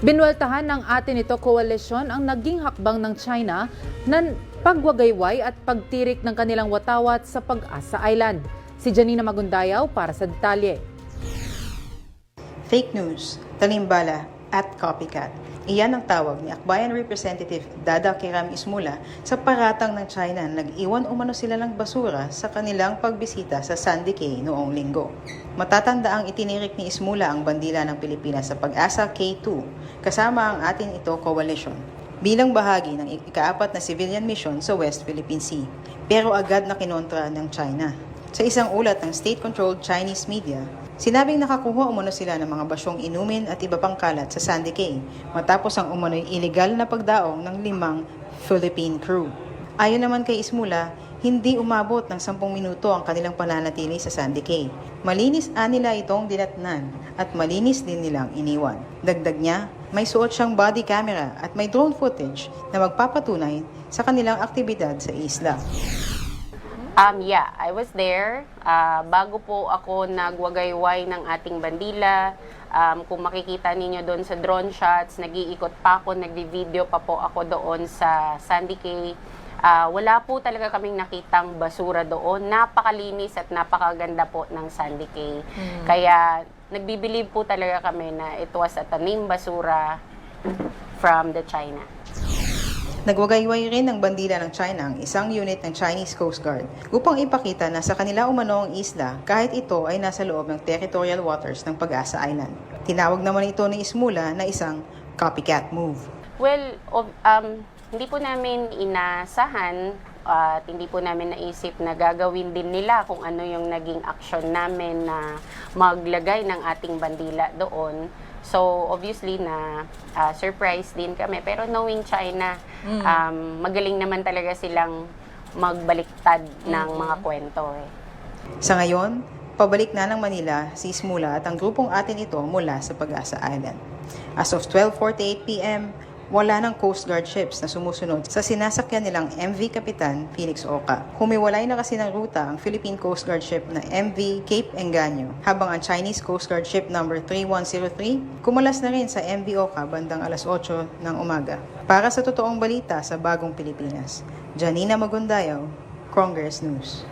Binweltahan ng Atin Ito Coalition ang naging hakbang ng China na pagwagayway at pagtirik ng kanilang watawat sa Pag-asa Island. Si Janina Magundayaw para sa detalye. Fake news, talimbala at copycat. Iyan ang tawag ni Akbayan Representative Dada Kiram Ismula sa paratang ng China na nag-iwan umano sila ng basura sa kanilang pagbisita sa Sandy Cay noong linggo. Matatanda ang itinirik ni Ismula ang bandila ng Pilipinas sa Pag-asa K2 kasama ang Atin Ito Coalition bilang bahagi ng ika-4 na civilian mission sa West Philippine Sea, pero agad na kinontra ng China. Sa isang ulat ng state-controlled Chinese media, sinabing nakakuha umano sila ng mga basyong inumin at iba pang kalat sa Sandy Cay matapos ang umano'y iligal na pagdaong ng 5 Philippine crew. Ayon naman kay Ismula, hindi umabot ng 10 minuto ang kanilang pananatili sa Sandy Cay. Malinis nila itong dinatnan at malinis din nilang iniwan. Dagdag niya, may suot siyang body camera at may drone footage na magpapatunay sa kanilang aktibidad sa isla. Yeah, I was there. Bago po ako nagwagayway ng ating bandila, kung makikita ninyo doon sa drone shots, nag-iikot pa ako, nag-video pa po ako doon sa Sandy Cay. Wala po talaga kaming nakitang basura doon. Napakalinis at napakaganda po ng Sandy Cay. Kaya nagbibilib po talaga kami na it was a tanim basura from the China. Nagwagayway rin ng bandila ng China ang isang unit ng Chinese Coast Guard upang ipakita na sa kanila umano ang isla kahit ito ay nasa loob ng territorial waters ng Pag-asa Island. Tinawag naman ito ni Ismula na isang copycat move. Well, hindi po namin inasahan at hindi po namin naisip na gagawin din nila kung ano yung naging action namin na maglagay ng ating bandila doon. So, obviously na surprise din kami. Pero knowing China, magaling naman talaga silang magbaliktad ng mga kwento. Sa ngayon, pabalik na ng Manila si Ismula at ang grupong Atin Ito mula sa Pag-asa Island. As of 12:48 p.m., wala ng Coast Guard ships na sumusunod sa sinasakyan nilang MV Kapitan Felix Oca. Humiwalay na kasi ng ruta ang Philippine Coast Guard ship na MV Cape Engaño, habang ang Chinese Coast Guard ship number 3103 kumalas na rin sa MV Oca bandang alas 8 ng umaga. Para sa totoong balita sa Bagong Pilipinas, Janina Magundayaw, Congress News.